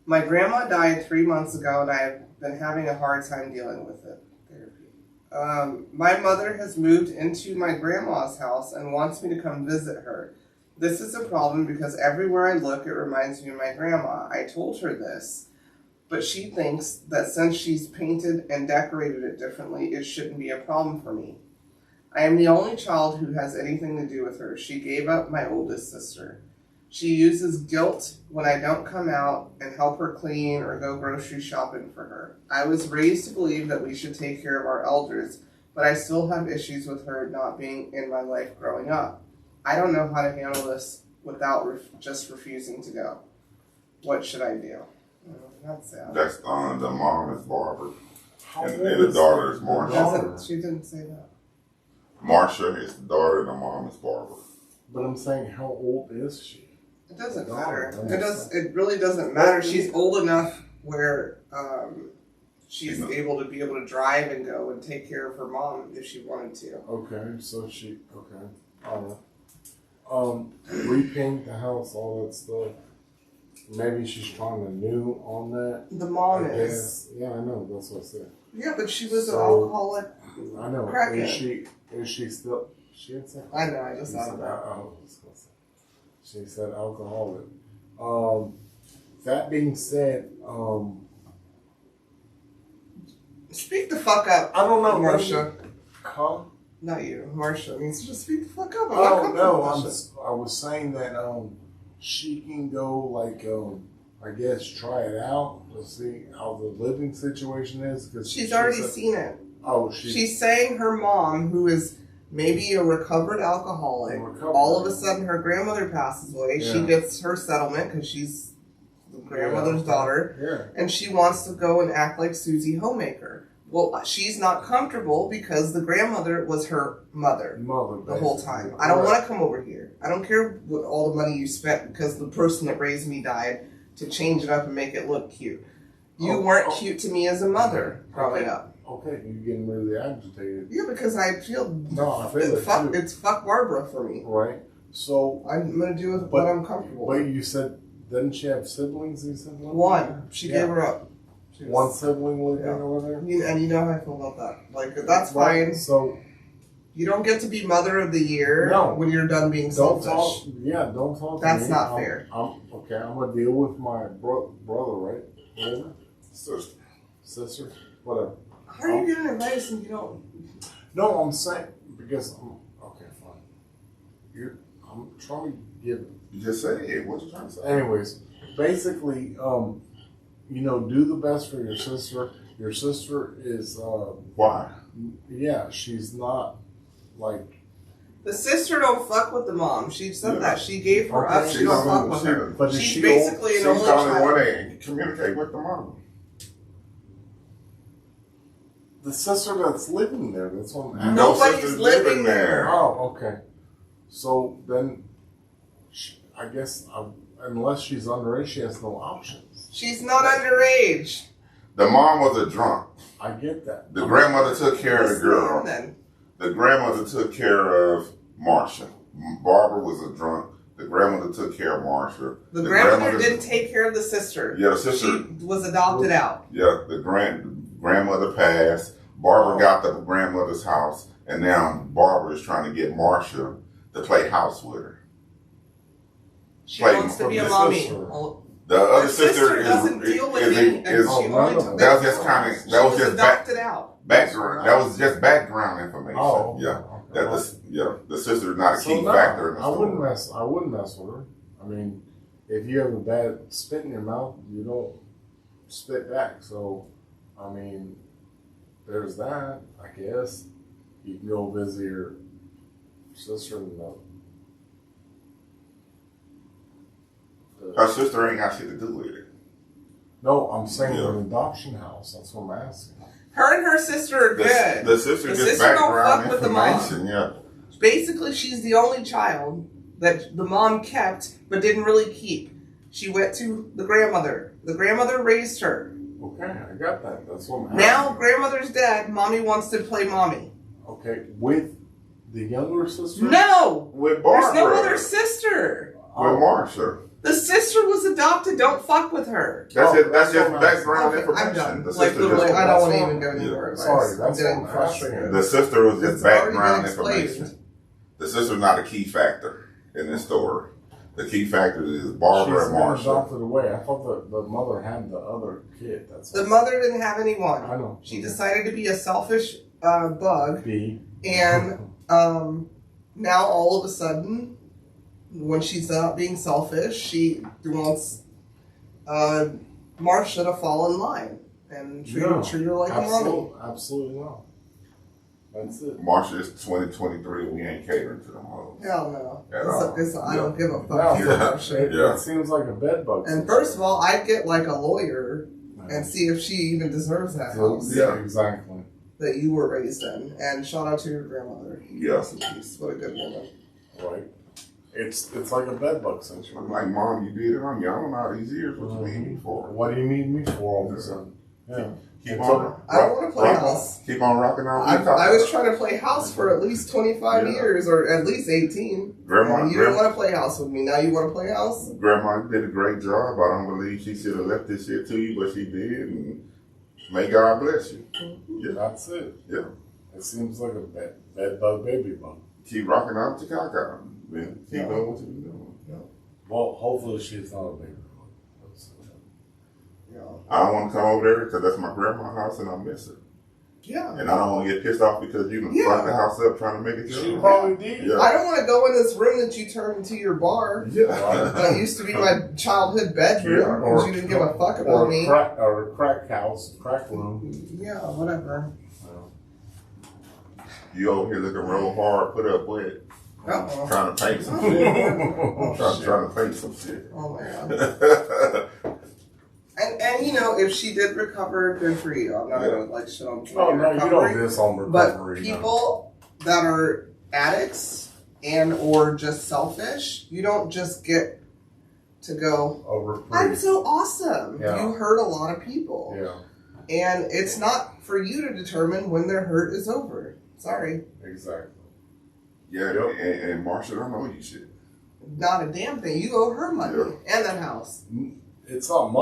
My grandma died 3 months ago, and I have been having a hard time dealing with it. Therapy. My mother has moved into my grandma's house and wants me to come visit her. This is a problem because everywhere I look, it reminds me of my grandma. I told her this, but she thinks that since she's painted and decorated it differently, it shouldn't be a problem for me. I am the only child who has anything to do with her. She gave up my oldest sister. She uses guilt when I don't come out and help her clean or go grocery shopping for her. I was raised to believe that we should take care of our elders, but I still have issues with her not being in my life growing up. I don't know how to handle this without just refusing to go. What should I do? Oh, that's sad. That's the mom is Barbara, and old the is daughter is the Marsha. daughter? She didn't say that. Marsha is the daughter, and the mom is Barbara. But I'm saying, how old is she? It doesn't No, matter. that's- It really doesn't matter. She's old enough where she's able to drive and go and take care of her mom if she wanted to. Okay, so she, alright. Repaint the house, all that stuff. Maybe she's trying to new on that. The mom I is. guess. Yeah, I know, that's what I said. Yeah, but she was So- an alcoholic. I know. Crackhead. Is she still, she had said, I know, I just she thought said, of that. I was gonna say. She said alcoholic. That being said, Speak the fuck up. I don't know, Marsha. Huh? Not you, Marsha. Means just speak the fuck up. I'm not Oh comfortable no, with that shit. I was saying that she can go like I guess try it out to see how the living situation is because She's already seen it. Oh, She's saying her mom, who is maybe a recovered alcoholic, all of a sudden her grandmother passes away. Yeah. She gets her settlement because she's the grandmother's daughter, Yeah. and she wants to go and act like Susie Homemaker. Well, she's not comfortable because the grandmother was her mother the whole time. I don't want to come over here. I don't care what all the money you spent because the person that raised me died to change it up and make it look cute. You weren't cute to me as a mother growing up. Okay, you're getting really agitated. Yeah, because I feel I feel it too. it's fuck Barbara for me. Right. So I'm gonna do with what I'm comfortable But with. you said didn't she have siblings? You said One. She gave her up. She was- One sibling living Yeah. over there. And you know how I feel about that. Like that's Right, fine. So You don't get to be mother of the year when you're done being don't selfish. talk. Yeah, don't talk. That's to me. not fair. I'm gonna deal with my brother, right? Whatever. Sister, whatever. How are you getting advice and you don't? No, I'm saying because okay, fine. I'm trying to give. You just say it. What you trying to say? Anyways, basically, do the best for your sister. Your sister is Why? Yeah, she's not like. The sister don't fuck with the mom. She said that. She gave her up. She She's don't fuck with her. But is She's she basically She's an the only only child. one that communicate with the mom. The sister that's living there. That's what I'm asking. No Nobody's sister's living there. Oh, okay. So then, I guess unless she's underage, she has no options. She's not underage. The mom was a drunk. I get that. The grandmother took care of the girl. Then. The grandmother took care of Marcia. Barbara was a drunk. The grandmother took care of Marcia. The grandmother didn't take care of the sister. Yeah, the sister. She was adopted out. Yeah, the grandmother passed. Barbara got the grandmother's house, and now Barbara is trying to get Marcia to play house with her. She wants to be a mommy. The other Her sister doesn't deal with me, and she only took that was just kind of that was just adopted out. Background. That was just background information. Oh, yeah. okay. The sister is not a key factor in the story. I wouldn't mess with her. I mean, if you have a bad spit in your mouth, you don't spit back. So, I mean, there's that. I guess you can go visit your sister in Her sister ain't got shit to do with it. No, I'm saying an adoption house. That's what I'm asking. Her and her sister are good. The sister just sister don't background fuck with the mom. information. Yeah. Basically, she's the only child that the mom kept but didn't really keep. She went to the grandmother. The grandmother raised her. Okay, I got that. That's what I'm asking. Now grandmother's dead. Mommy wants to play mommy. Okay, with the younger sister? No! With Barbara. There's no other sister. With Marcia. The sister was adopted. Don't fuck with her. That's just background Okay, information. I'm done. The Like, sister literally, just, I don't want to even go anywhere. Sorry, I'm that's getting what I'm asking. frustrated. the sister was just It's already background been explained. information. The sister's not a key factor in this story. The key factor is Barbara and Marcia. She's been adopted away. I thought the mother had the other kid. That's The mother didn't have anyone. I know. She decided to be a selfish bug. And now all of a sudden, when she's not being selfish, she wants Marcia to fall in line and treat her like a mommy. Absolutely not. That's it. Marcia is 2023. We ain't catering to them hoes. Hell no. At all. I don't give a fuck. No, either, Marcia. it seems like a bed bug. And first of all, I'd get like a lawyer and see if she even deserves that house Yeah, exactly. that you were raised in. And shout out to your grandmother. Yes. What a good woman. Right. It's like a bed bug situation. I'm like, Mom, you did it on you. I don't know all these years. What you need me for? What do you need me for all of a sudden? Yeah. Keep on. I don't want to play house. Keep on rocking on. I was trying to play house for at least 25 years, or at least 18. Grandma, you didn't want to play house with me. Now you want to play house? Grandma did a great job. I don't believe she should have left this shit to you, but she did. And may God bless you. Yeah. That's it. Yeah. It seems like a bed bug, baby bug. Keep rocking out your caca. Man, keep doing what you're doing. Well, hopefully she's not a baby bug. I don't want to come over there because that's my grandma's house and I miss it. Yeah. And I don't want to get pissed off because you done fucked the house up trying to make it She yours. probably did. Yeah. I don't want to go in this room that you turned into your bar. Yeah. That used to be my childhood bedroom because you didn't give a fuck about me. Or a crack house, crack room. Yeah, whatever. You over here looking real hard, put up with Uh-oh. trying to paint some shit. trying to paint some shit. Oh my god. And you know, if she did recover, good for you. I'm not gonna like shit on Oh no, you don't diss on recovery. But people that are addicts and or just selfish, you don't just get to go, I'm so awesome. Yeah. You hurt a lot of people. Yeah. And it's not for you to determine when their hurt is over. Sorry. Exactly. Yeah, and Marcia don't owe you shit. Not a damn thing. You owe her money and that house. It's not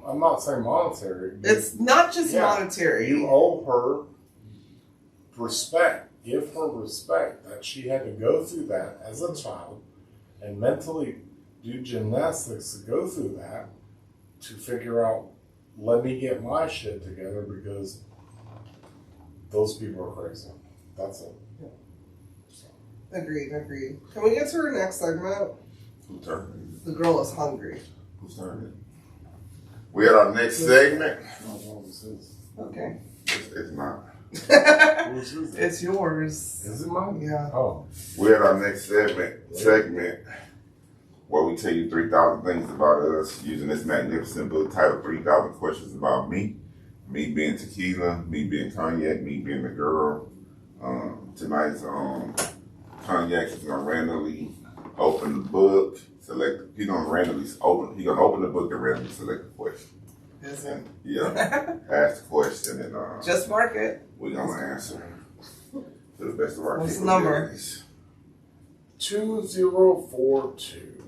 I'm not saying monetary. It's not just monetary. You owe her respect. Give her respect that she had to go through that as a child and mentally do gymnastics to go through that to figure out, let me get my shit together because those people are crazy. That's it. Yeah. So. Agreed. Can we get to our next segment? Who's turn? The girl is hungry. Who's turn? We had our next segment. Okay. It's not. It's yours. Is it mine? Yeah. Oh. We had our next segment where we tell you 3,000 things about us using this magnificent book titled 3,000 Questions About Me. Me being Tequila, me being Cognac, me being the girl. Tonight's Cognac is going to randomly open the book select. He's gonna randomly open. He's gonna open the book and randomly select the question. Is it? Yeah. Ask the question and Just mark it. we're gonna answer to the best of our What's the number? capabilities. 2042.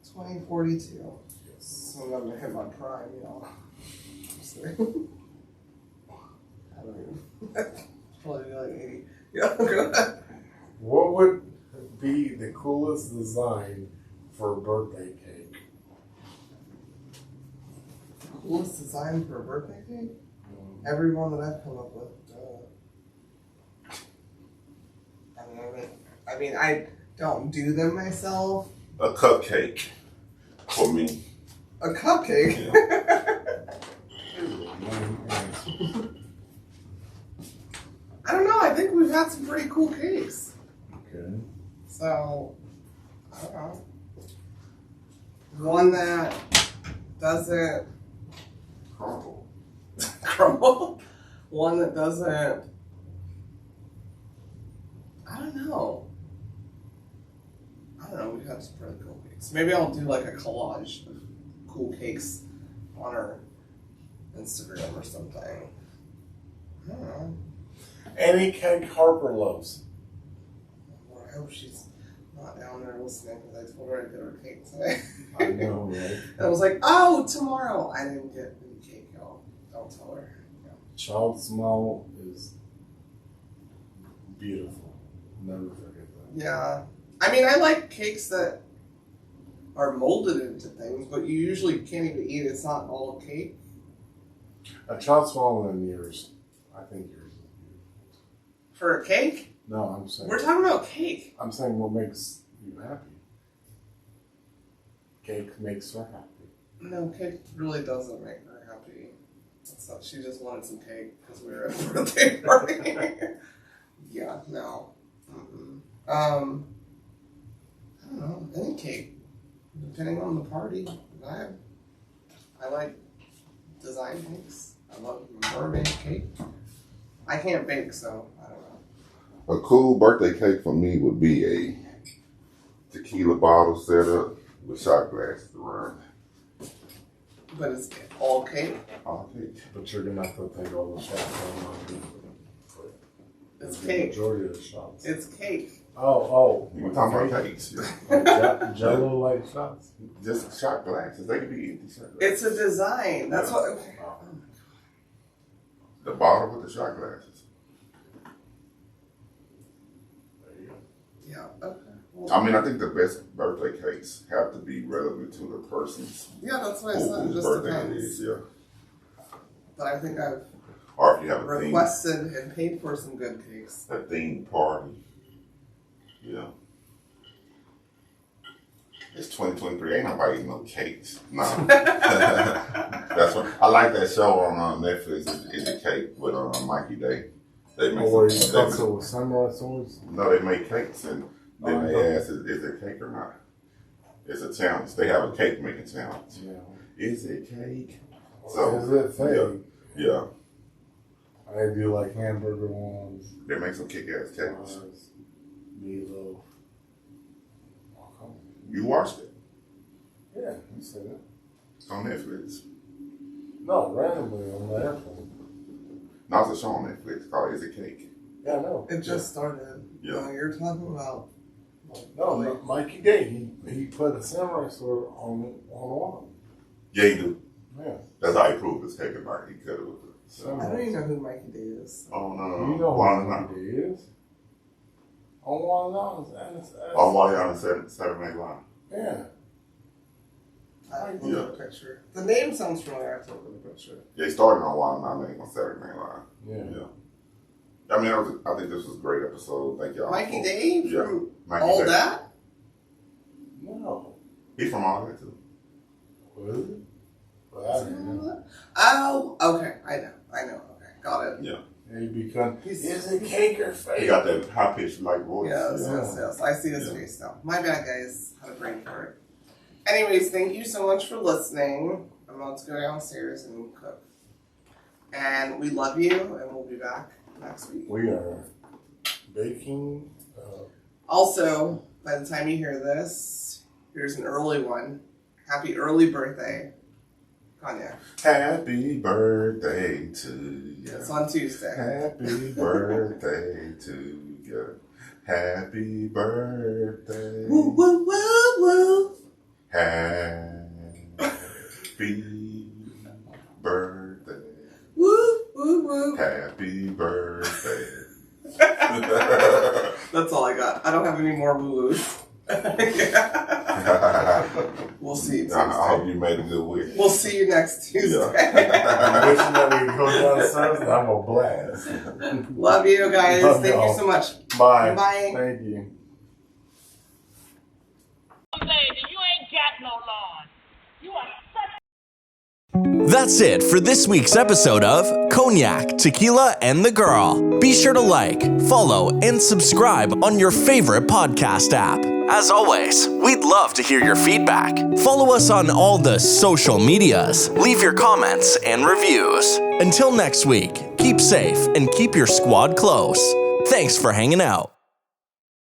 2042. Yes. So I'm gonna hit my prime, y'all. Just kidding. I don't even. Probably be like 80. Yeah, go ahead. What would be the coolest design for a birthday cake? Coolest design for a birthday cake? Every one that I've come up with. I mean, I don't do them myself. A cupcake for me. A cupcake? Yeah. I don't know. I think we've had some pretty cool cakes. Okay. So, I don't know. One that doesn't Crumble. crumble. One that doesn't. I don't know. We've had some pretty cool cakes. Maybe I'll do like a collage of cool cakes on our Instagram or something. I don't know. Any cake Harper loves. Well, I hope she's not down there listening because I told her I'd get her cake today. I know, right? And I was like, oh, tomorrow. I didn't get any cake, y'all. Don't tell her. Yeah. Child smile is beautiful. Never forget that. Yeah. I mean, I like cakes that are molded into things, but you usually can't even eat it. It's not all cake. A child smile than yours. I think yours is beautiful. For a cake? No, I'm saying. We're talking about cake. I'm saying what makes you happy. Cake makes her happy. No, cake really doesn't make her happy. It's not, she just wanted some cake because we were at a birthday party. Yeah, no. I don't know, any cake, depending on the party. I like design cakes. I love mermaid cake. I can't bake, so I don't know. A cool birthday cake for me would be a tequila bottle set up with shot glasses around. But it's all cake. All cake. But you're gonna have to take all the shots on. It's The cake. majority of the shots. It's cake. Oh. We're talking about cakes. Jello like shots. Just shot glasses. They can be empty shot glasses. It's a design. That's what. Wow. The bottle with the shot glasses. There you go. Yeah. Okay. Well, I mean, I think the best birthday cakes have to be relevant to the person's yeah, that's what I said. It whose just birthday it depends. is. Yeah. But I think I've Or if you have a requested and paid for some good cakes. themed party. Yeah. It's 2023. Ain't nobody eating no cakes. No. That's what I like that show on Netflix. Is a cake with Mikey Day. They make Where you some, cut with samurai swords? no, they make cakes and then they ask, is it cake or not? It's a challenge. They have a cake making challenge. Yeah. Is it cake? Is it fake? Yeah. I do like hamburger ones. They make some kick-ass cakes. Meatloaf. You watched it? Yeah, you said it. It's on Netflix. No, randomly on the airplane. No, it's a show on Netflix called Is It Cake? Yeah, no. It just started. Yeah. No, you're talking about. No, Mikey Day. He put a samurai sword on a woman. Yeah, he do. Yeah. That's how he proved his cake about it. He cut it with it. So. I don't even know who Mikey D is. On You know Wild who and Out. Mikey Day is? On Wild and Out. On Wild and Out Saturday Night Live. Yeah. I don't know the picture. The name sounds familiar. I took the picture. Yeah, he started on Wild and Out on Saturday Night Live. Yeah. I mean, I think this was a great episode. Thank y'all. Mikey D Yeah. from Mikey All Day. That? No. He's from All That too. Was it? Well, I didn't know. Oh, okay. I know. Okay, got it. Yeah. He become. He's- Is it cake or fake? He got that high pitched like voice. Yes. I see his face now. My bad, guys. Had a brain for it. Anyways, thank you so much for listening. I'm about to go downstairs and cook. And we love you, and we'll be back next week. We are baking. Also, by the time you hear this, Here's an early one. Happy early birthday, Cognac. Happy birthday to you. It's on Tuesday. Happy birthday to you. Happy birthday. Woo, woo, woo, woo. Happy birthday. Woo, woo, woo. Happy birthday. That's all I got. I don't have any more woo-woos. We'll see you Tuesday. I hope you made a good wish. We'll see you next Tuesday. I'm wishing that we could go downstairs and have a blast. Love you guys. Love Thank y'all. you so much. Bye. Bye. Thank you. Lady, you ain't got no lawn. You are such That's it for this week's episode of Cognac, Tequila, and the Girl. Be sure to like, follow, and subscribe on your favorite podcast app. As always, we'd love to hear your feedback. Follow us on all the social medias. Leave your comments and reviews. Until next week, keep safe and keep your squad close. Thanks for hanging out.